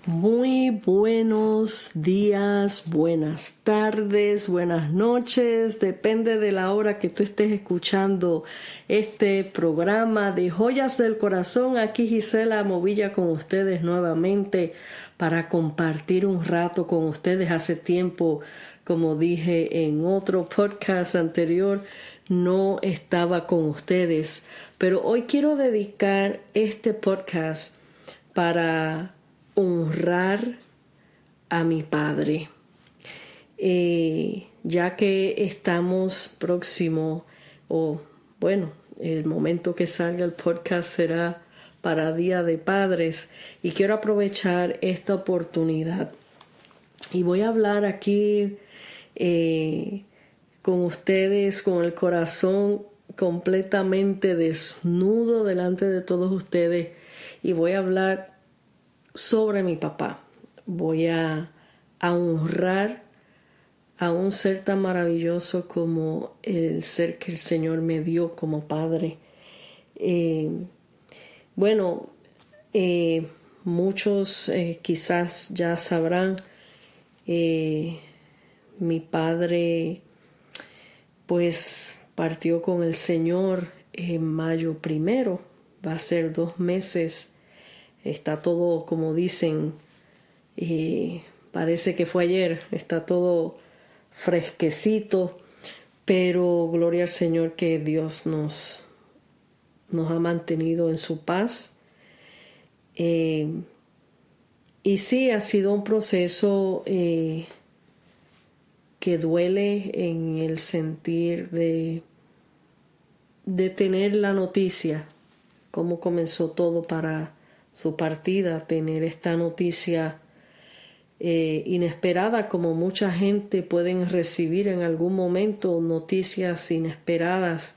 Muy buenos días, buenas tardes, buenas noches, depende de la hora que tú estés escuchando este programa de Joyas del Corazón. Aquí Gisela Movilla con ustedes nuevamente para compartir un rato con ustedes. Hace tiempo, como dije en otro podcast anterior, no estaba con ustedes, pero hoy quiero dedicar este podcast para honrar a mi padre, ya que estamos próximo, el momento que salga el podcast será para Día de Padres, y quiero aprovechar esta oportunidad y voy a hablar aquí con ustedes con el corazón completamente desnudo delante de todos ustedes, y voy a hablar sobre mi papá. Voy a honrar a un ser tan maravilloso como el ser que el Señor me dio como padre. Muchos quizás ya sabrán, mi padre pues partió con el Señor en mayo 1. Va a ser 2 meses. Está todo, como dicen, parece que fue ayer, está todo fresquecito, pero gloria al Señor que Dios nos ha mantenido en su paz. Y sí, ha sido un proceso que duele en el sentir de tener la noticia, cómo comenzó todo para su partida, tener esta noticia inesperada, como mucha gente pueden recibir en algún momento noticias inesperadas.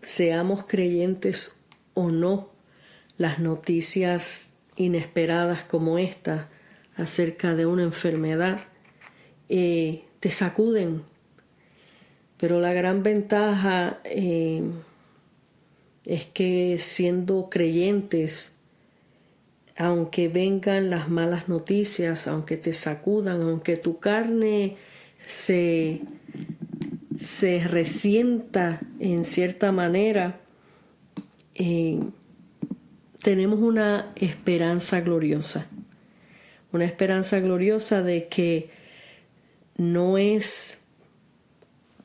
Seamos creyentes o no, las noticias inesperadas como esta acerca de una enfermedad te sacuden. Pero la gran ventaja es que siendo creyentes, aunque vengan las malas noticias, aunque te sacudan, aunque tu carne se resienta en cierta manera, tenemos una esperanza gloriosa. Una esperanza gloriosa de que no es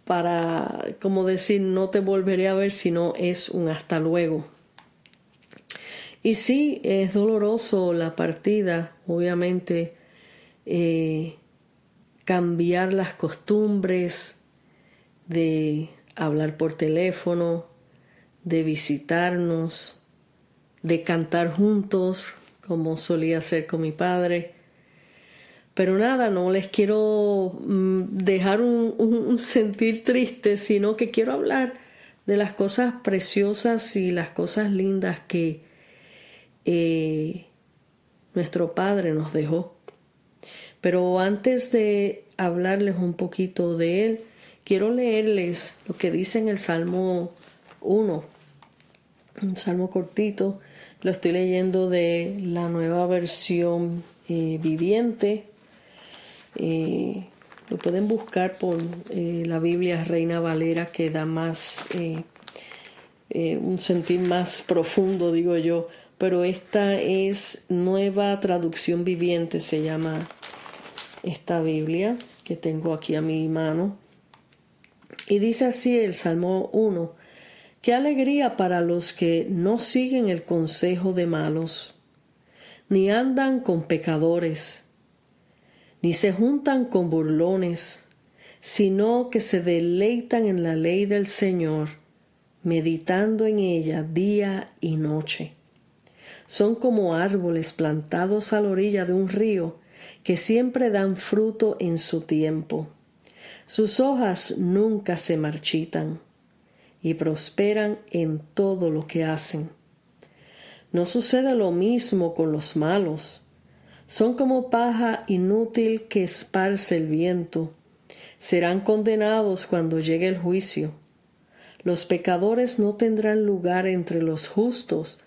para, como decir, no te volveré a ver, sino es un hasta luego. Y sí, es doloroso la partida, obviamente, cambiar las costumbres de hablar por teléfono, de visitarnos, de cantar juntos, como solía hacer con mi padre. Pero nada, no les quiero dejar un sentir triste, sino que quiero hablar de las cosas preciosas y las cosas lindas que nuestro Padre nos dejó. Pero antes de hablarles un poquito de Él, quiero leerles lo que dice en el Salmo 1, un salmo cortito. Lo estoy leyendo de la nueva versión viviente. Lo pueden buscar por la Biblia Reina Valera, que da más un sentir más profundo, digo yo. Pero esta es Nueva Traducción Viviente, se llama esta Biblia que tengo aquí a mi mano. Y dice así el Salmo 1: qué alegría para los que no siguen el consejo de malos, ni andan con pecadores, ni se juntan con burlones, sino que se deleitan en la ley del Señor, meditando en ella día y noche. Son como árboles plantados a la orilla de un río, que siempre dan fruto en su tiempo. Sus hojas nunca se marchitan, y prosperan en todo lo que hacen. No sucede lo mismo con los malos. Son como paja inútil que esparce el viento. Serán condenados cuando llegue el juicio. Los pecadores no tendrán lugar entre los justos,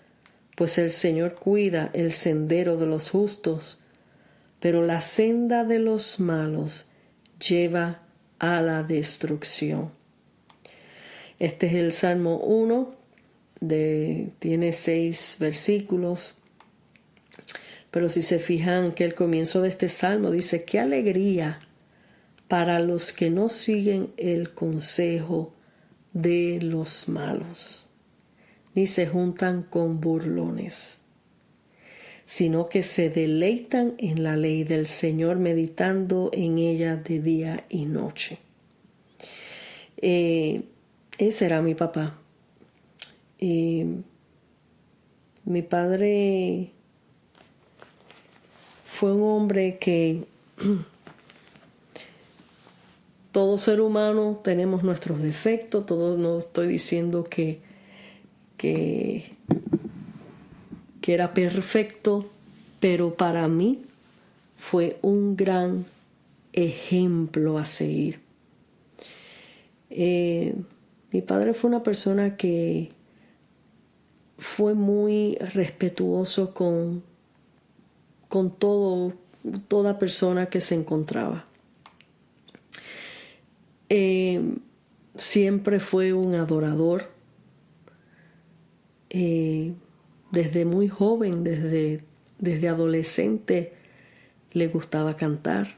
pues el Señor cuida el sendero de los justos, pero la senda de los malos lleva a la destrucción. Este es el Salmo 1, tiene 6 versículos, pero si se fijan que el comienzo de este salmo dice: qué alegría para los que no siguen el consejo de los malos, ni se juntan con burlones, sino que se deleitan en la ley del Señor, meditando en ella de día y noche. Ese era mi papá. Mi padre fue un hombre que todo ser humano tenemos nuestros defectos, todos, no estoy diciendo que era perfecto, pero para mí fue un gran ejemplo a seguir. Mi padre fue una persona que fue muy respetuoso con toda persona que se encontraba. Siempre fue un adorador. Desde muy joven, desde adolescente, le gustaba cantar,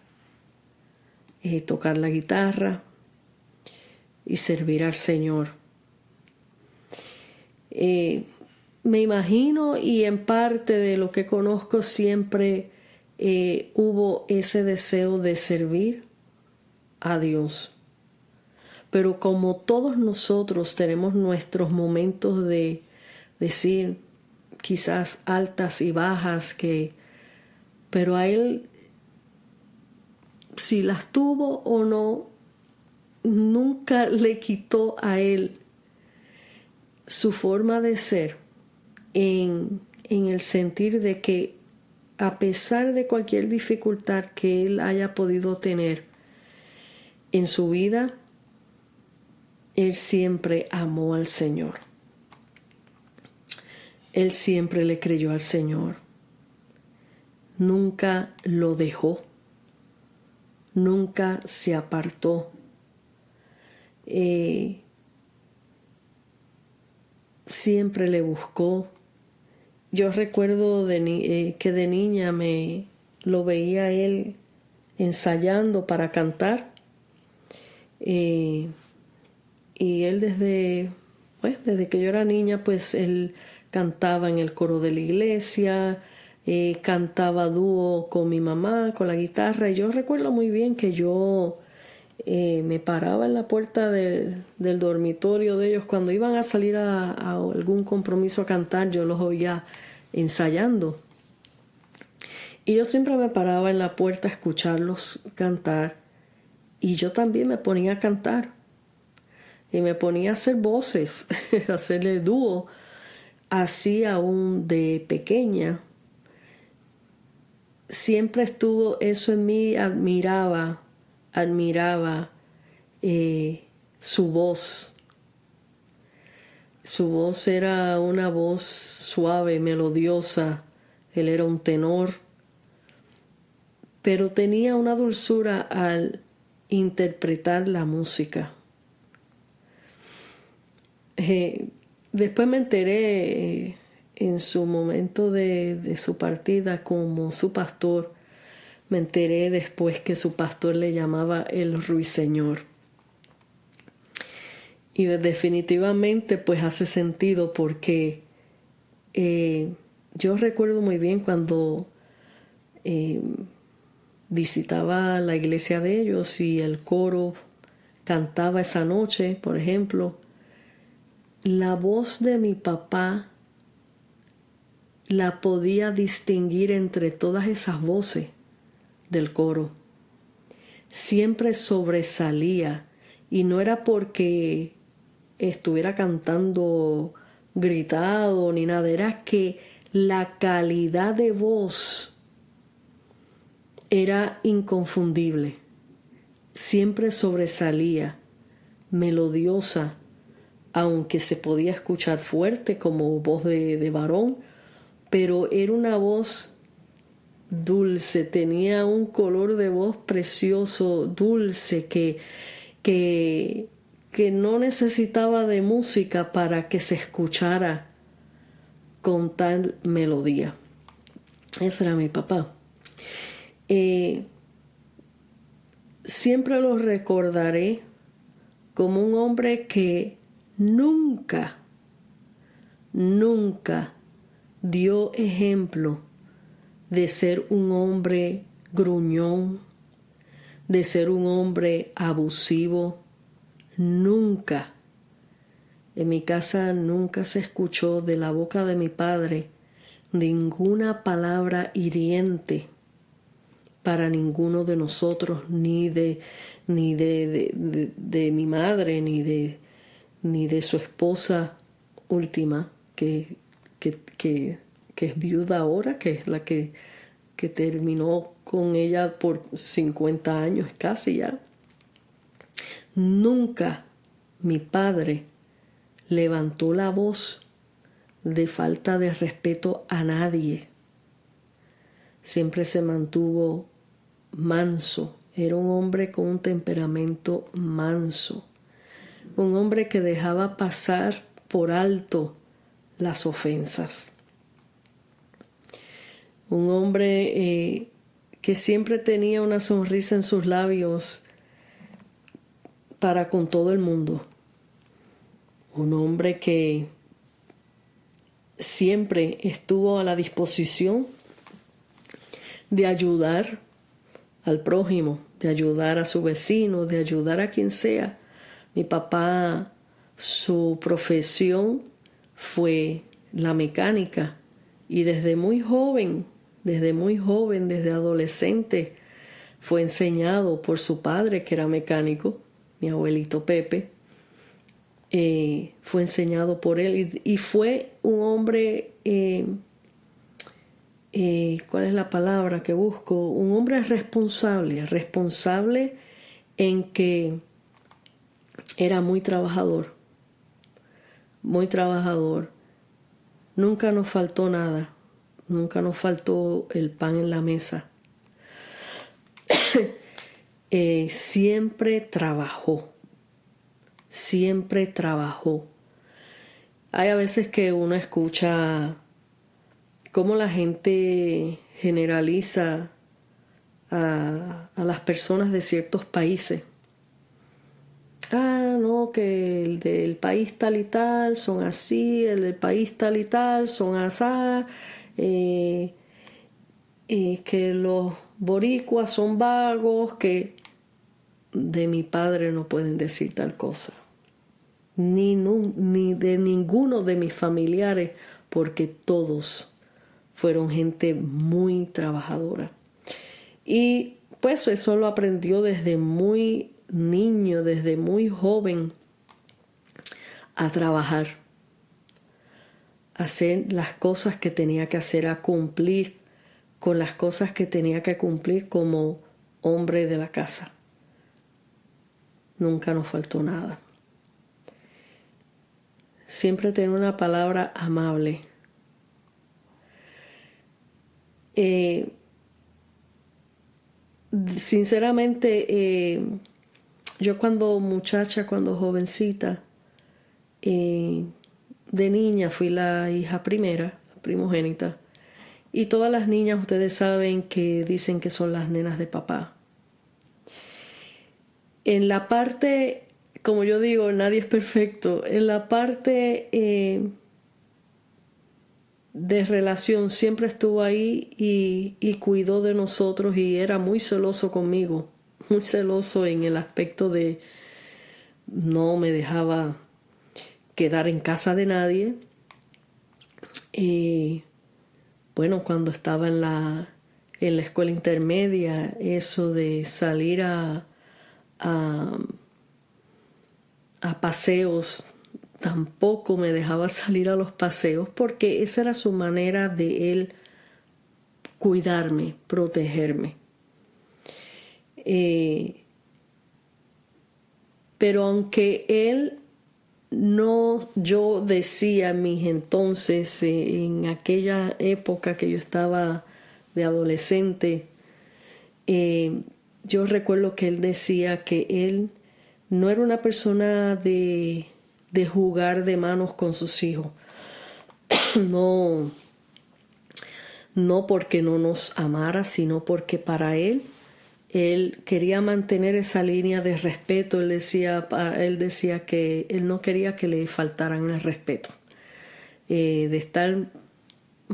tocar la guitarra y servir al Señor. Me imagino, y en parte de lo que conozco, siempre hubo ese deseo de servir a Dios. Pero como todos nosotros tenemos nuestros momentos de decir, quizás altas y bajas, pero a él, si las tuvo o no, nunca le quitó a él su forma de ser, en el sentir de que a pesar de cualquier dificultad que él haya podido tener en su vida, él siempre amó al Señor. Él siempre le creyó al Señor. Nunca lo dejó. Nunca se apartó. Siempre le buscó. Yo recuerdo que de niña me lo veía él ensayando para cantar. Y él desde que yo era niña, pues él cantaba en el coro de la iglesia, cantaba dúo con mi mamá, con la guitarra. Y yo recuerdo muy bien que yo me paraba en la puerta del dormitorio de ellos cuando iban a salir a algún compromiso a cantar. Yo los oía ensayando. Y yo siempre me paraba en la puerta a escucharlos cantar. Y yo también me ponía a cantar. Y me ponía a hacer voces, a hacerle dúo, así aún de pequeña. Siempre estuvo eso en mí, admiraba su voz. Su voz era una voz suave, melodiosa. Él era un tenor, pero tenía una dulzura al interpretar la música. Después me enteré en su momento de su partida como su pastor. Me enteré después que su pastor le llamaba el ruiseñor. Y definitivamente pues hace sentido, porque yo recuerdo muy bien cuando visitaba la iglesia de ellos y el coro cantaba esa noche, por ejemplo. La voz de mi papá la podía distinguir entre todas esas voces del coro. Siempre sobresalía, y no era porque estuviera cantando gritado ni nada, era que la calidad de voz era inconfundible. Siempre sobresalía, melodiosa, aunque se podía escuchar fuerte como voz de varón, pero era una voz dulce, tenía un color de voz precioso, dulce, que no necesitaba de música para que se escuchara con tal melodía. Ese era mi papá. Siempre lo recordaré como un hombre que nunca dio ejemplo de ser un hombre gruñón, de ser un hombre abusivo. Nunca. En mi casa nunca se escuchó de la boca de mi padre ninguna palabra hiriente para ninguno de nosotros, ni de mi madre, ni de su esposa última, que es viuda ahora, que es la que terminó con ella por 50 años casi ya. Nunca mi padre levantó la voz de falta de respeto a nadie. Siempre se mantuvo manso. Era un hombre con un temperamento manso. Un hombre que dejaba pasar por alto las ofensas. Un hombre que siempre tenía una sonrisa en sus labios para con todo el mundo. Un hombre que siempre estuvo a la disposición de ayudar al prójimo, de ayudar a su vecino, de ayudar a quien sea. Mi papá, su profesión fue la mecánica, y desde muy joven, desde adolescente, fue enseñado por su padre, que era mecánico, mi abuelito Pepe. Fue enseñado por él y fue un hombre, ¿cuál es la palabra que busco? Un hombre responsable en que era muy trabajador. Nunca nos faltó nada, nunca nos faltó el pan en la mesa. Siempre trabajó. Hay a veces que uno escucha cómo la gente generaliza a las personas de ciertos países. No, que el del país tal y tal son así, el del país tal y tal son asá, que los boricuas son vagos, que de mi padre no pueden decir tal cosa. Ni de ninguno de mis familiares, porque todos fueron gente muy trabajadora. Y pues eso lo aprendió desde muy niño, desde muy joven, a trabajar, a hacer las cosas que tenía que hacer, a cumplir con las cosas que tenía que cumplir como hombre de la casa. Nunca nos faltó nada. Siempre tenía una palabra amable. Sinceramente, yo cuando jovencita, de niña fui la hija primera, primogénita. Y todas las niñas, ustedes saben que dicen que son las nenas de papá. En la parte, como yo digo, nadie es perfecto. En la parte de relación siempre estuvo ahí y cuidó de nosotros, y era muy celoso conmigo. Muy celoso en el aspecto de no me dejaba quedar en casa de nadie. Y bueno, cuando estaba en la escuela intermedia, eso de salir a paseos, tampoco me dejaba salir a los paseos, porque esa era su manera de él cuidarme, protegerme. Pero aunque él no, yo decía en mis entonces, en aquella época que yo estaba de adolescente, yo recuerdo que él decía que él no era una persona de jugar de manos con sus hijos. No, no porque no nos amara, sino porque para él quería mantener esa línea de respeto. Él decía que él no quería que le faltaran el respeto. De estar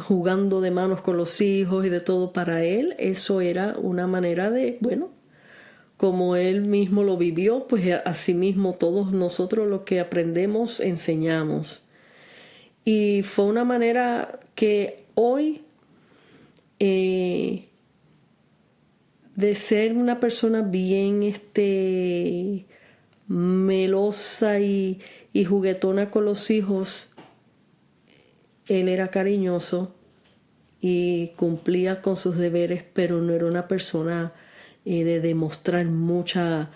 jugando de manos con los hijos y de todo, para él eso era una manera de, bueno, como él mismo lo vivió, pues así mismo todos nosotros lo que aprendemos enseñamos. Y fue una manera que hoy de ser una persona bien melosa y juguetona con los hijos, él era cariñoso y cumplía con sus deberes, pero no era una persona de demostrar mucha,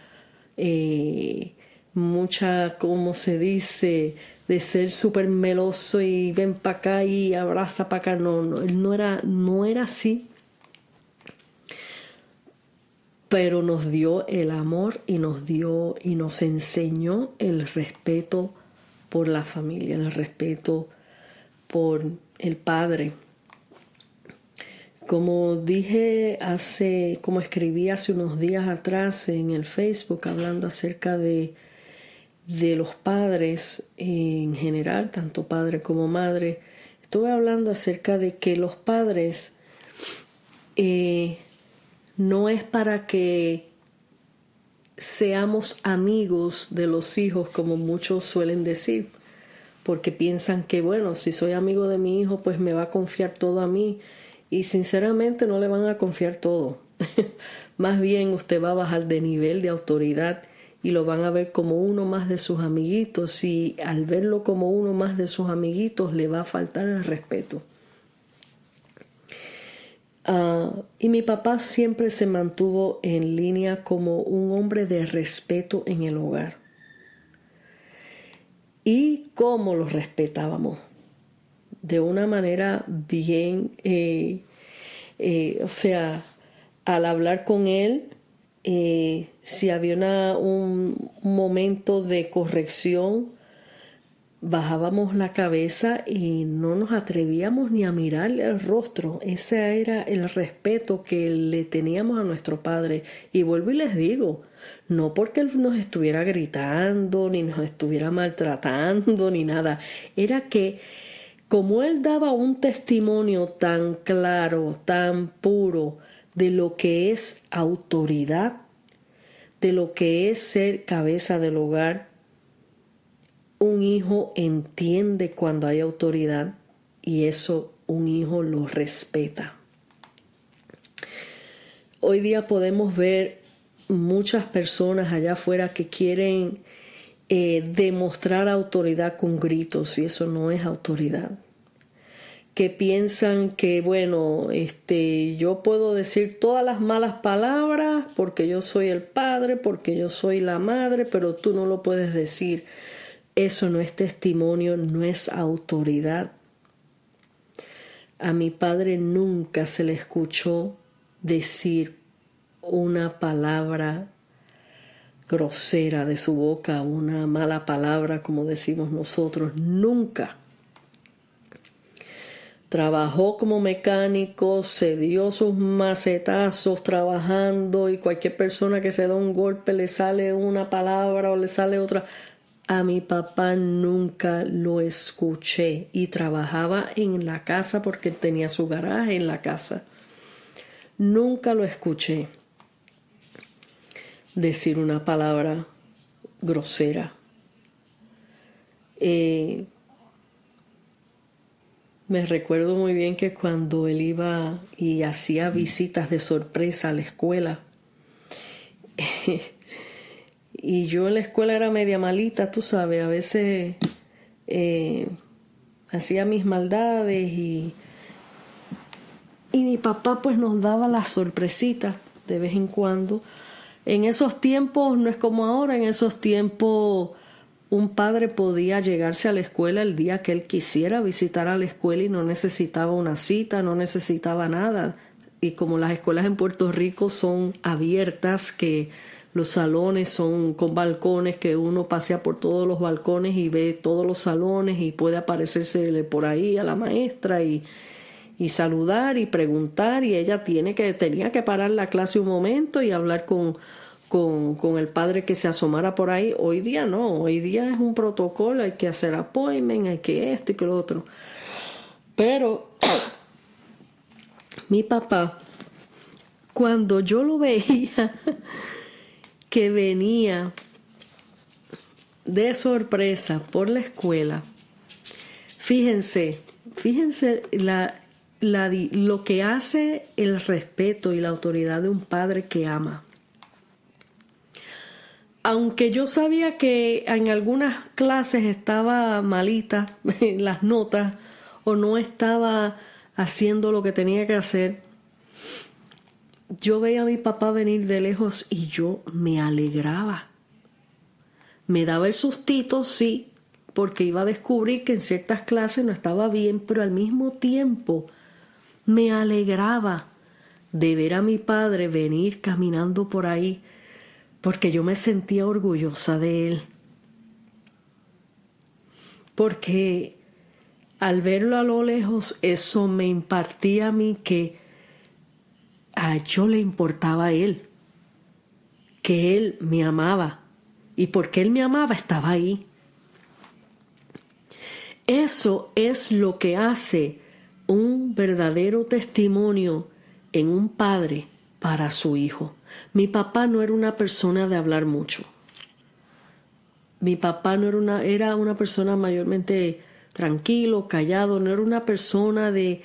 ¿cómo se dice?, de ser súper meloso y ven para acá y abraza para acá. No, él no era así. Pero nos dio el amor y nos enseñó el respeto por la familia, el respeto por el padre. Como escribí hace unos días atrás en el Facebook, hablando acerca de los padres en general, tanto padre como madre, estuve hablando acerca de que los padres no es para que seamos amigos de los hijos, como muchos suelen decir, porque piensan que, bueno, si soy amigo de mi hijo, pues me va a confiar todo a mí. Y sinceramente no le van a confiar todo. Más bien usted va a bajar de nivel de autoridad y lo van a ver como uno más de sus amiguitos, y al verlo como uno más de sus amiguitos le va a faltar el respeto. Y mi papá siempre se mantuvo en línea como un hombre de respeto en el hogar. ¿Y cómo los respetábamos? De una manera bien, al hablar con él, si había un momento de corrección, bajábamos la cabeza y no nos atrevíamos ni a mirarle el rostro. Ese era el respeto que le teníamos a nuestro padre. Y vuelvo y les digo, no porque él nos estuviera gritando, ni nos estuviera maltratando, ni nada. Era que como él daba un testimonio tan claro, tan puro de lo que es autoridad, de lo que es ser cabeza del hogar, un hijo entiende cuando hay autoridad y eso un hijo lo respeta. Hoy día podemos ver muchas personas allá afuera que quieren demostrar autoridad con gritos, y eso no es autoridad. Que piensan que, bueno, yo puedo decir todas las malas palabras porque yo soy el padre, porque yo soy la madre, pero tú no lo puedes decir. Eso no es testimonio, no es autoridad. A mi padre nunca se le escuchó decir una palabra grosera de su boca, una mala palabra como decimos nosotros, nunca. Trabajó como mecánico, se dio sus macetazos trabajando, y cualquier persona que se da un golpe le sale una palabra o le sale otra. A mi papá nunca lo escuché, y trabajaba en la casa porque él tenía su garaje en la casa. Nunca lo escuché decir una palabra grosera. Me recuerdo muy bien que cuando él iba y hacía visitas de sorpresa a la escuela, y yo en la escuela era media malita, tú sabes, a veces hacía mis maldades, y mi papá pues nos daba las sorpresitas de vez en cuando. En esos tiempos, no es como ahora, en esos tiempos un padre podía llegarse a la escuela el día que él quisiera visitar a la escuela y no necesitaba una cita, no necesitaba nada. Y como las escuelas en Puerto Rico son abiertas, que los salones son con balcones, que uno pasea por todos los balcones y ve todos los salones y puede aparecerse por ahí a la maestra y saludar y preguntar, y ella tenía que parar la clase un momento y hablar con el padre que se asomara por ahí. Hoy día no, hoy día es un protocolo, hay que hacer appointment, hay que esto y que lo otro. Pero mi papá, cuando yo lo veía que venía de sorpresa por la escuela, fíjense lo que hace el respeto y la autoridad de un padre que ama. Aunque yo sabía que en algunas clases estaba malita en las notas o no estaba haciendo lo que tenía que hacer, yo veía a mi papá venir de lejos y yo me alegraba. Me daba el sustito, sí, porque iba a descubrir que en ciertas clases no estaba bien, pero al mismo tiempo me alegraba de ver a mi padre venir caminando por ahí, porque yo me sentía orgullosa de él. Porque al verlo a lo lejos, eso me impartía a mí que a yo le importaba a él, que él me amaba, y porque él me amaba estaba ahí. Eso es lo que hace un verdadero testimonio en un padre para su hijo. Mi papá no era una persona de hablar mucho. Mi papá no era una persona mayormente tranquilo, callado, no era una persona de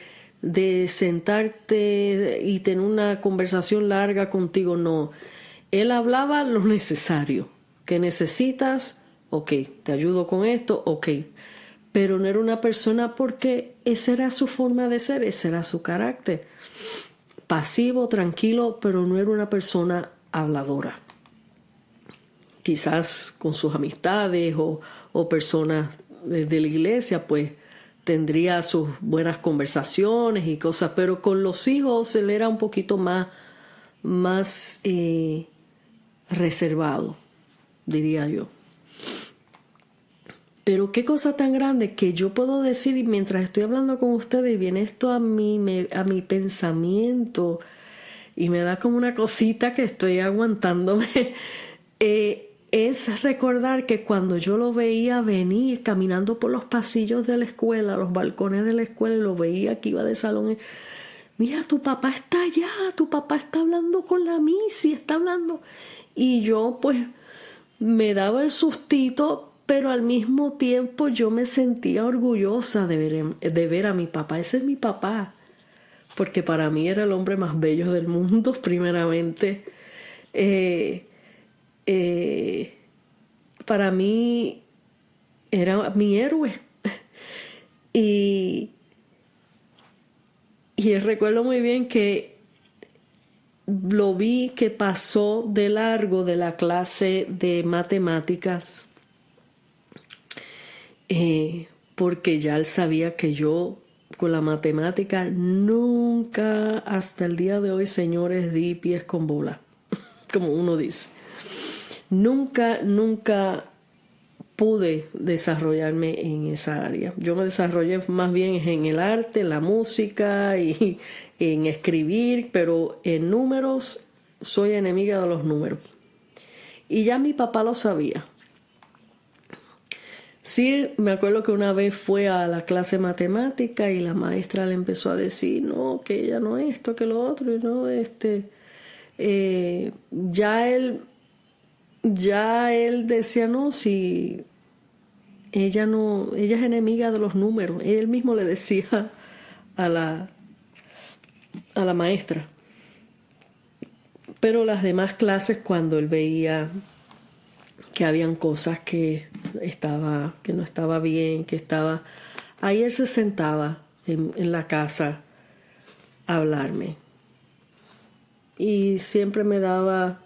sentarte y tener una conversación larga contigo, no. Él hablaba lo necesario. ¿Qué necesitas? Ok, te ayudo con esto, ok. Pero no era una persona, porque esa era su forma de ser, ese era su carácter. Pasivo, tranquilo, pero no era una persona habladora. Quizás con sus amistades o personas de la iglesia, pues tendría sus buenas conversaciones y cosas, pero con los hijos él era un poquito más reservado, diría yo. Pero qué cosa tan grande que yo puedo decir, y mientras estoy hablando con ustedes viene esto a mi pensamiento y me da como una cosita que estoy aguantándome, es recordar que cuando yo lo veía venir caminando por los pasillos de la escuela, los balcones de la escuela, y lo veía que iba de salón, mira, tu papá está allá, tu papá está hablando con la Missy, está hablando. Y yo pues me daba el sustito, pero al mismo tiempo yo me sentía orgullosa de ver a mi papá. Ese es mi papá, porque para mí era el hombre más bello del mundo, primeramente. Para mí era mi héroe. Y recuerdo muy bien que lo vi que pasó de largo de la clase de matemáticas, porque ya él sabía que yo con la matemática nunca, hasta el día de hoy, señores, di pies con bola, como uno dice. Nunca pude desarrollarme en esa área. Yo me desarrollé más bien en el arte, en la música y en escribir, pero en números soy enemiga de los números. Y ya mi papá lo sabía. Sí, me acuerdo que una vez fue a la clase de matemática y la maestra le empezó a decir, no, que ella no esto, que lo otro, y no, ya él decía, no, si ella es enemiga de los números. Él mismo le decía a la maestra. Pero las demás clases, cuando él veía que habían cosas que no estaba bien, ahí él se sentaba en la casa a hablarme. Y siempre me daba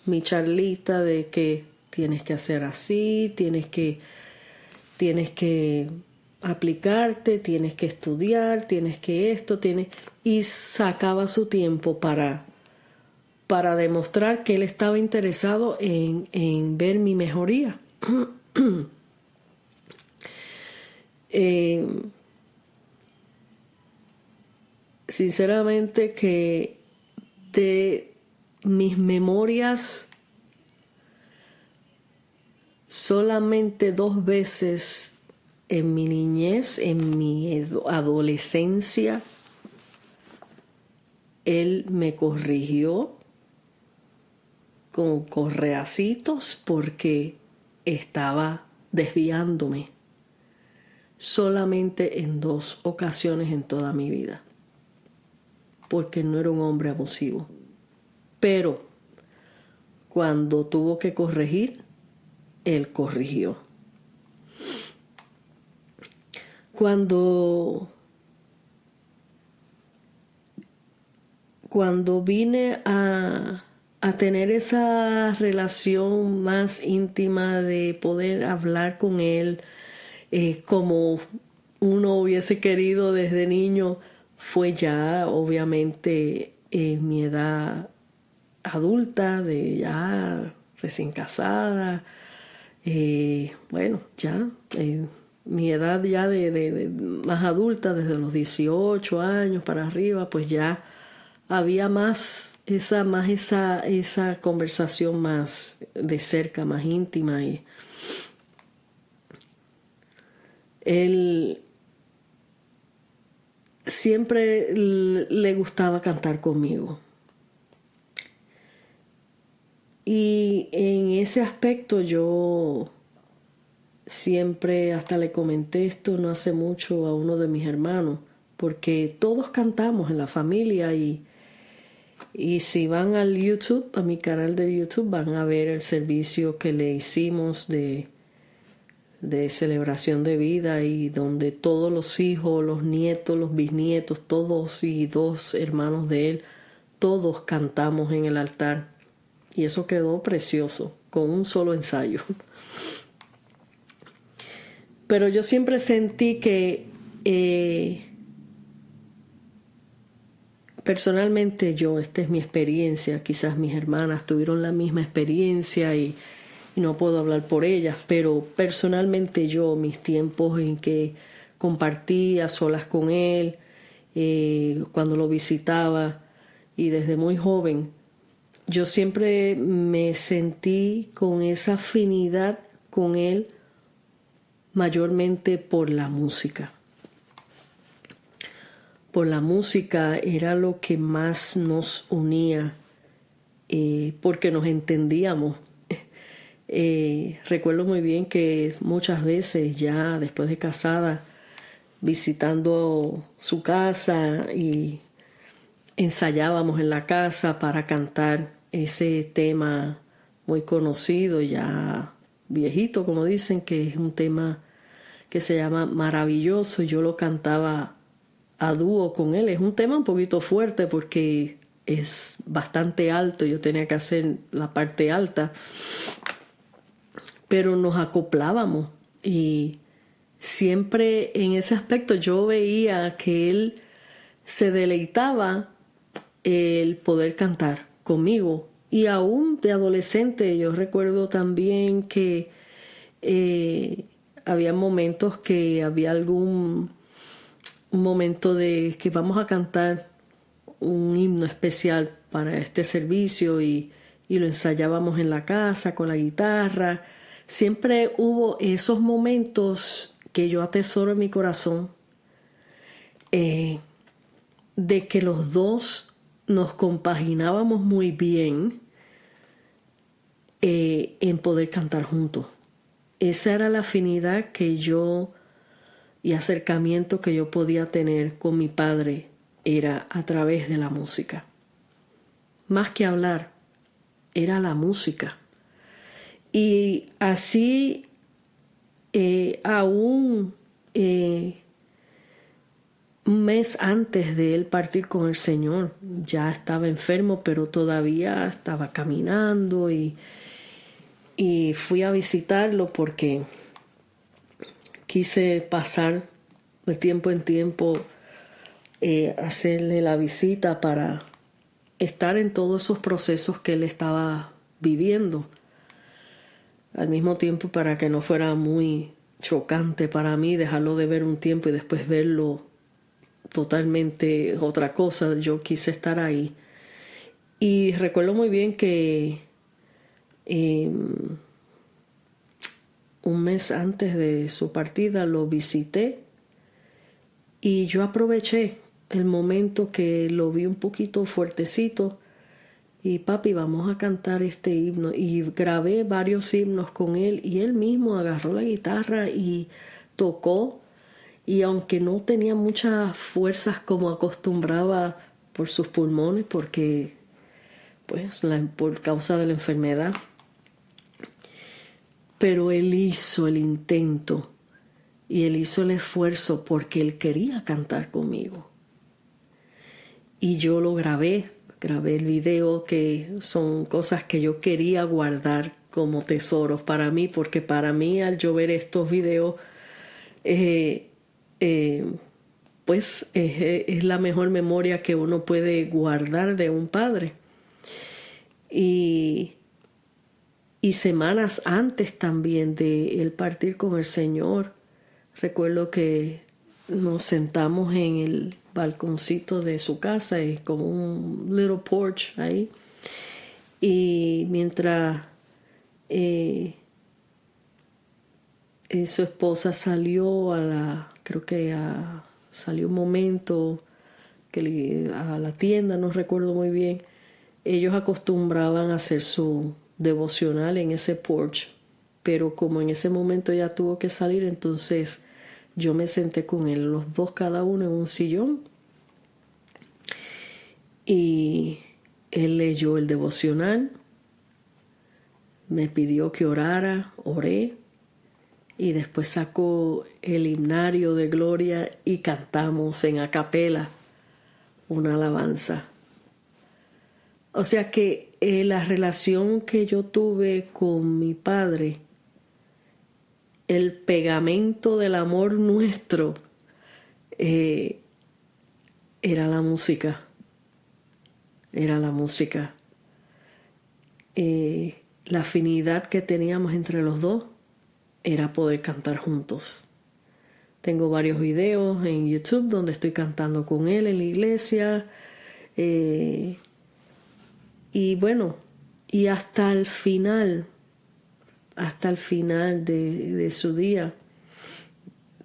mi charlita de que tienes que hacer así, tienes que aplicarte, tienes que estudiar, tienes que esto, y sacaba su tiempo para demostrar que él estaba interesado en ver mi mejoría. Sinceramente que de mis memorias, solamente 2 veces en mi niñez, en mi adolescencia, él me corrigió con correacitos porque estaba desviándome. Solamente en 2 ocasiones en toda mi vida, porque no era un hombre abusivo. Pero cuando tuvo que corregir, él corrigió. Cuando vine a tener esa relación más íntima de poder hablar con él, como uno hubiese querido desde niño, fue ya obviamente en mi edad adulta, de ya recién casada, mi edad ya de más adulta, desde los 18 años para arriba, pues ya había más esa conversación más de cerca, más íntima. Y él siempre le gustaba cantar conmigo. Y en ese aspecto yo siempre, hasta le comenté esto no hace mucho a uno de mis hermanos, porque todos cantamos en la familia y si van al YouTube, a mi canal de YouTube, van a ver el servicio que le hicimos de celebración de vida, y donde todos los hijos, los nietos, los bisnietos, todos, y 2 hermanos de él, todos cantamos en el altar. Y eso quedó precioso, con un solo ensayo. Pero yo siempre sentí que personalmente esta es mi experiencia, quizás mis hermanas tuvieron la misma experiencia y no puedo hablar por ellas, pero personalmente yo, mis tiempos en que compartía solas con él, cuando lo visitaba, y desde muy joven, yo siempre me sentí con esa afinidad con él, mayormente por la música. Por la música era lo que más nos unía, porque nos entendíamos. Recuerdo muy bien que muchas veces, ya después de casada, visitando su casa, y ensayábamos en la casa para cantar ese tema muy conocido, ya viejito, como dicen, que es un tema que se llama Maravilloso. Yo lo cantaba a dúo con él. Es un tema un poquito fuerte porque es bastante alto, yo tenía que hacer la parte alta, pero nos acoplábamos, y siempre en ese aspecto yo veía que él se deleitaba el poder cantar conmigo. Y aún de adolescente yo recuerdo también que había momentos que había un momento de que vamos a cantar un himno especial para este servicio, y lo ensayábamos en la casa con la guitarra. Siempre hubo esos momentos que yo atesoro en mi corazón, de que los dos nos compaginábamos muy bien en poder cantar juntos. Esa era la afinidad y acercamiento que yo podía tener con mi padre, era a través de la música. Más que hablar, era la música. Y así, aún un mes antes de él partir con el Señor, ya estaba enfermo, pero todavía estaba caminando, y y fui a visitarlo porque quise pasar de tiempo en tiempo, hacerle la visita para estar en todos esos procesos que él estaba viviendo. Al mismo tiempo, para que no fuera muy chocante para mí dejarlo de ver un tiempo y después verlo totalmente otra cosa, yo quise estar ahí. Y recuerdo muy bien que un mes antes de su partida lo visité y yo aproveché el momento que lo vi un poquito fuertecito y papi, vamos a cantar este himno, y grabé varios himnos con él y él mismo agarró la guitarra y tocó, y aunque no tenía muchas fuerzas como acostumbraba por sus pulmones, porque pues por causa de la enfermedad, pero él hizo el intento y él hizo el esfuerzo porque él quería cantar conmigo. Y yo lo grabé el video, que son cosas que yo quería guardar como tesoros para mí, porque para mí al yo ver estos videos, pues es la mejor memoria que uno puede guardar de un padre. Y semanas antes también de él partir con el Señor, recuerdo que nos sentamos en el balconcito de su casa, y como un little porch ahí, y mientras su esposa salió salió un momento a la tienda, no recuerdo muy bien. Ellos acostumbraban a hacer su devocional en ese porch, pero como en ese momento ya tuvo que salir, entonces yo me senté con él, los dos cada uno en un sillón, y él leyó el devocional, me pidió que orara, oré, y después sacó el himnario de gloria y cantamos en a capela una alabanza. O sea que la relación que yo tuve con mi padre, el pegamento del amor nuestro, era la música. Era la música. La afinidad que teníamos entre los dos era poder cantar juntos. Tengo varios videos en YouTube donde estoy cantando con él en la iglesia. Y bueno, y hasta el final de su día,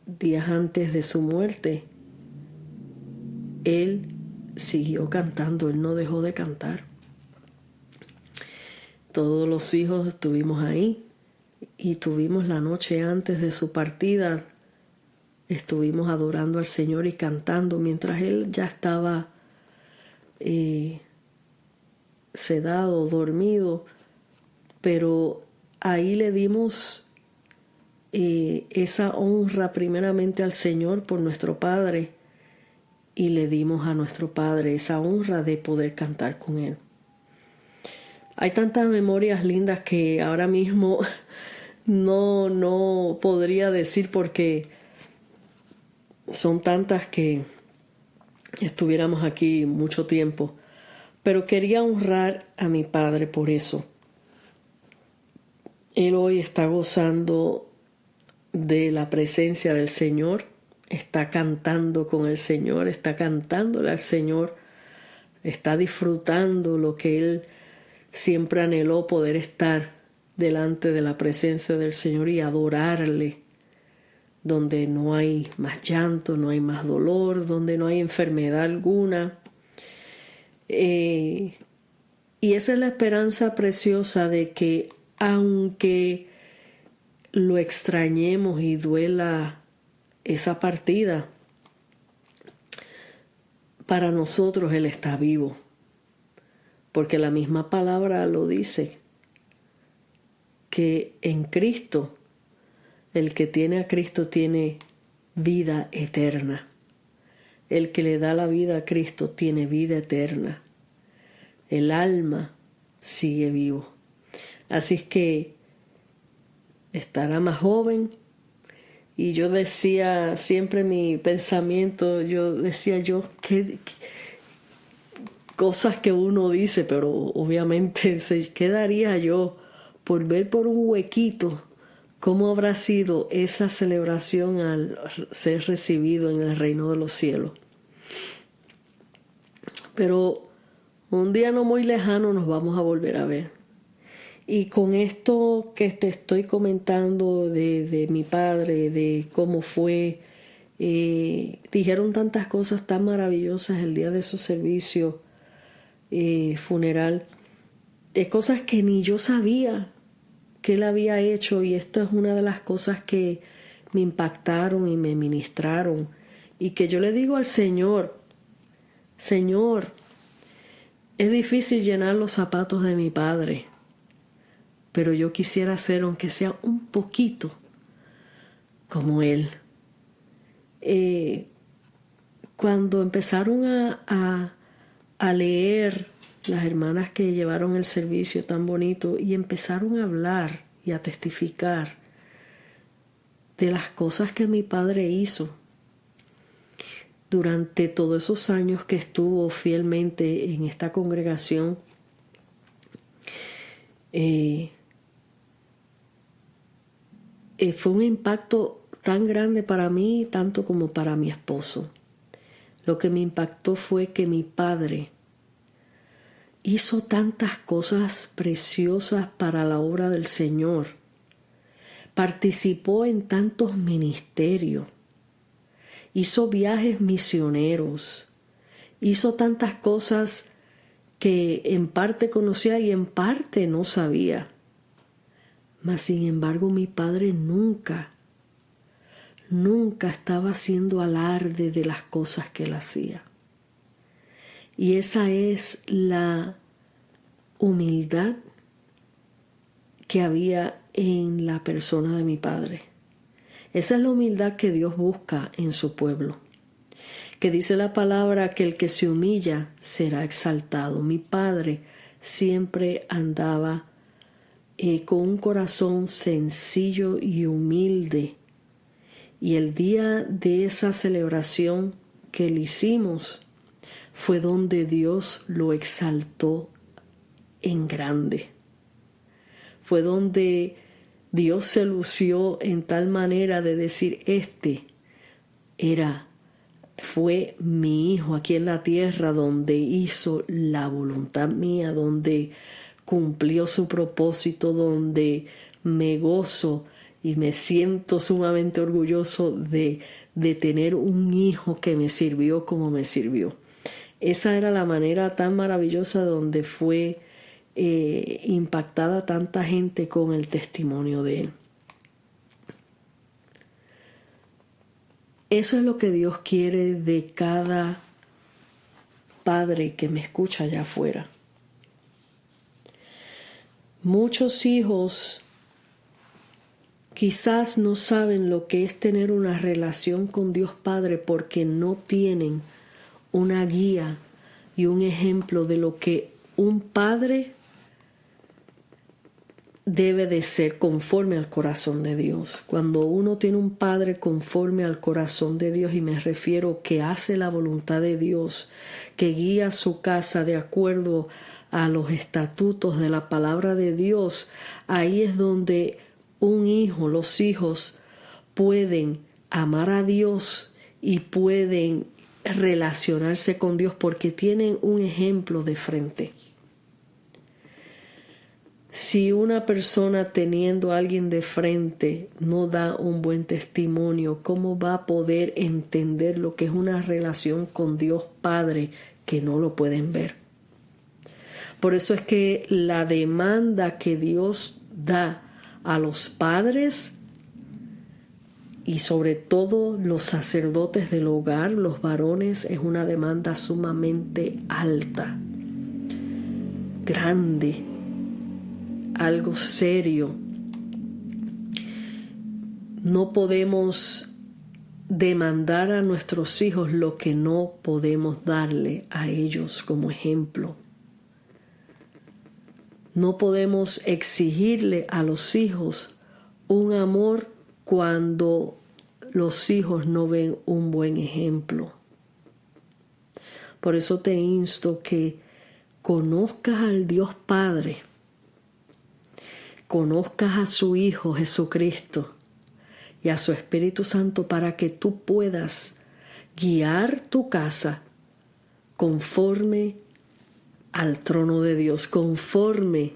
días antes de su muerte, él siguió cantando, él no dejó de cantar. Todos los hijos estuvimos ahí, y tuvimos la noche antes de su partida, estuvimos adorando al Señor y cantando mientras él ya estaba sedado, dormido, pero ahí le dimos esa honra primeramente al Señor por nuestro Padre, y le dimos a nuestro Padre esa honra de poder cantar con Él. Hay tantas memorias lindas que ahora mismo no podría decir, porque son tantas que estuviéramos aquí mucho tiempo, pero quería honrar a mi padre por eso. Él hoy está gozando de la presencia del Señor, está cantando con el Señor, está cantándole al Señor, está disfrutando lo que él siempre anheló, poder estar delante de la presencia del Señor y adorarle, donde no hay más llanto, no hay más dolor, donde no hay enfermedad alguna. Y esa es la esperanza preciosa de que, aunque lo extrañemos y duela esa partida, para nosotros Él está vivo, porque la misma palabra lo dice, que en Cristo, el que tiene a Cristo tiene vida eterna. El que le da la vida a Cristo tiene vida eterna. El alma sigue vivo. Así es que estará más joven. Y yo decía, siempre mi pensamiento, qué cosas que uno dice, pero obviamente ¿qué daría yo por ver por un huequito cómo habrá sido esa celebración al ser recibido en el reino de los cielos? Pero un día no muy lejano nos vamos a volver a ver. Y con esto que te estoy comentando de mi padre, de cómo fue, dijeron tantas cosas tan maravillosas el día de su servicio funeral, de cosas que ni yo sabía que él había hecho, y esto es una de las cosas que me impactaron y me ministraron, y que yo le digo al Señor, Señor, es difícil llenar los zapatos de mi padre, pero yo quisiera ser, aunque sea un poquito, como él. Cuando empezaron a leer las hermanas que llevaron el servicio tan bonito y empezaron a hablar y a testificar de las cosas que mi padre hizo durante todos esos años que estuvo fielmente en esta congregación, fue un impacto tan grande para mí, tanto como para mi esposo. Lo que me impactó fue que mi padre hizo tantas cosas preciosas para la obra del Señor. Participó en tantos ministerios. Hizo viajes misioneros. Hizo tantas cosas que en parte conocía y en parte no sabía. Mas sin embargo mi padre nunca estaba haciendo alarde de las cosas que él hacía. Y esa es la humildad que había en la persona de mi padre. Esa es la humildad que Dios busca en su pueblo. Que dice la palabra que el que se humilla será exaltado. Mi padre siempre andaba con un corazón sencillo y humilde. Y el día de esa celebración que le hicimos fue donde Dios lo exaltó en grande. Fue donde Dios se lució en tal manera de decir, fue mi hijo aquí en la tierra, donde hizo la voluntad mía, donde cumplió su propósito, donde me gozo y me siento sumamente orgulloso de tener un hijo que me sirvió como me sirvió. Esa era la manera tan maravillosa donde fue impactada tanta gente con el testimonio de él. Eso es lo que Dios quiere de cada padre que me escucha allá afuera. Muchos hijos quizás no saben lo que es tener una relación con Dios Padre porque no tienen una guía y un ejemplo de lo que un padre debe de ser conforme al corazón de Dios. Cuando uno tiene un padre conforme al corazón de Dios, y me refiero que hace la voluntad de Dios, que guía su casa de acuerdo a los estatutos de la palabra de Dios, ahí es donde los hijos pueden amar a Dios y pueden relacionarse con Dios porque tienen un ejemplo de frente. Si una persona teniendo a alguien de frente no da un buen testimonio, ¿cómo va a poder entender lo que es una relación con Dios Padre que no lo pueden ver? Por eso es que la demanda que Dios da a los padres y sobre todo los sacerdotes del hogar, los varones, es una demanda sumamente alta, grande, algo serio. No podemos demandar a nuestros hijos lo que no podemos darle a ellos como ejemplo. No podemos exigirle a los hijos un amor cuando los hijos no ven un buen ejemplo. Por eso te insto que conozcas al Dios Padre, conozcas a su Hijo Jesucristo y a su Espíritu Santo para que tú puedas guiar tu casa conforme al trono de Dios, conforme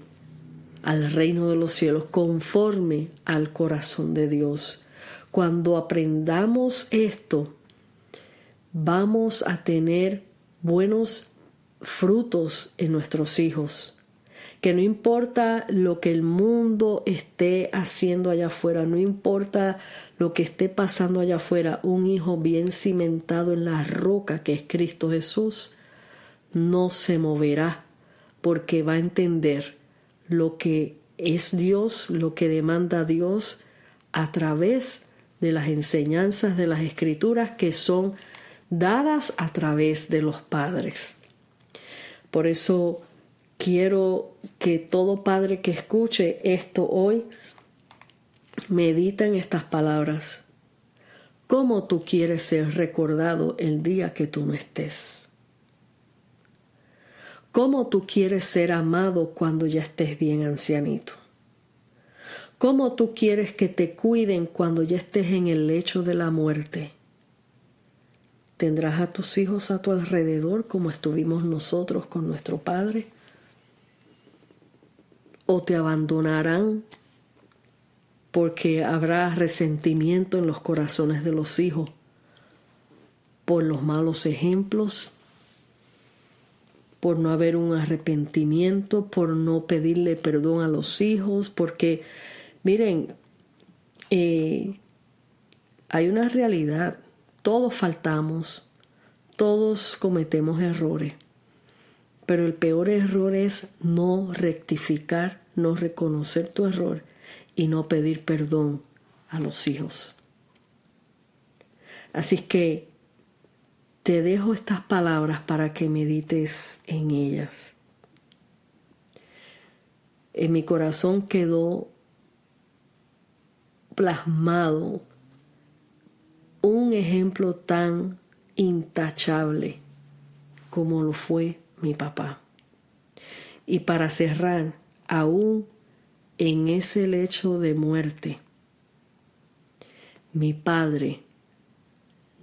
al reino de los cielos, conforme al corazón de Dios. Cuando aprendamos esto, vamos a tener buenos frutos en nuestros hijos. Que no importa lo que el mundo esté haciendo allá afuera, no importa lo que esté pasando allá afuera, un hijo bien cimentado en la roca que es Cristo Jesús no se moverá, porque va a entender lo que es Dios, lo que demanda Dios a través de las enseñanzas de las Escrituras que son dadas a través de los padres. Por eso quiero que todo padre que escuche esto hoy medita en estas palabras. ¿Cómo tú quieres ser recordado el día que tú no estés? ¿Cómo tú quieres ser amado cuando ya estés bien ancianito? ¿Cómo tú quieres que te cuiden cuando ya estés en el lecho de la muerte? ¿Tendrás a tus hijos a tu alrededor como estuvimos nosotros con nuestro Padre? ¿O te abandonarán porque habrá resentimiento en los corazones de los hijos por los malos ejemplos, por no haber un arrepentimiento, por no pedirle perdón a los hijos? Porque, miren, hay una realidad. Todos faltamos, todos cometemos errores, pero el peor error es no rectificar, no reconocer tu error y no pedir perdón a los hijos. Así que te dejo estas palabras para que medites en ellas. En mi corazón quedó plasmado un ejemplo tan intachable como lo fue mi papá. Y para cerrar, aún en ese lecho de muerte, mi padre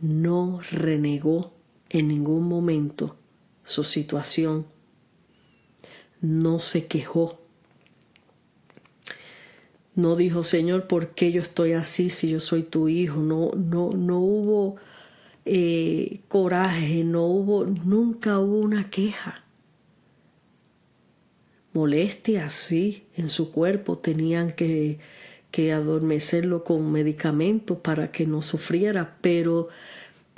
no renegó en ningún momento su situación, no se quejó, no dijo, Señor, ¿por qué yo estoy así si yo soy tu hijo? No hubo coraje, nunca hubo una queja. Molestias, sí, en su cuerpo, tenían que adormecerlo con medicamentos para que no sufriera, pero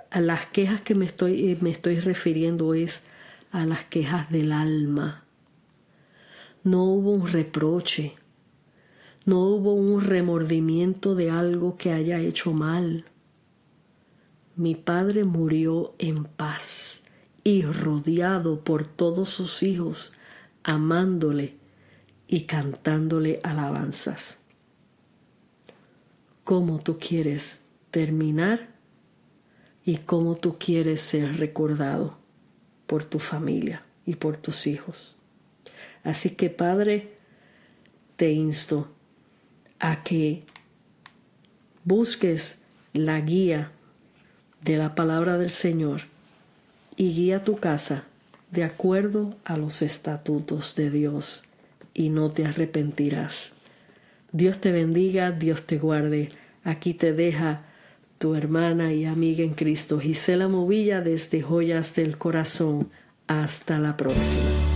a las quejas que me estoy refiriendo es a las quejas del alma. No hubo un reproche, no hubo un remordimiento de algo que haya hecho mal. Mi padre murió en paz y rodeado por todos sus hijos, amándole y cantándole alabanzas. ¿Cómo tú quieres terminar y cómo tú quieres ser recordado por tu familia y por tus hijos? Así que, Padre, te insto a que busques la guía de la palabra del Señor y guía tu casa de acuerdo a los estatutos de Dios y no te arrepentirás. Dios te bendiga, Dios te guarde. Aquí te deja tu hermana y amiga en Cristo, Gisela Movilla, desde Joyas del Corazón. Hasta la próxima.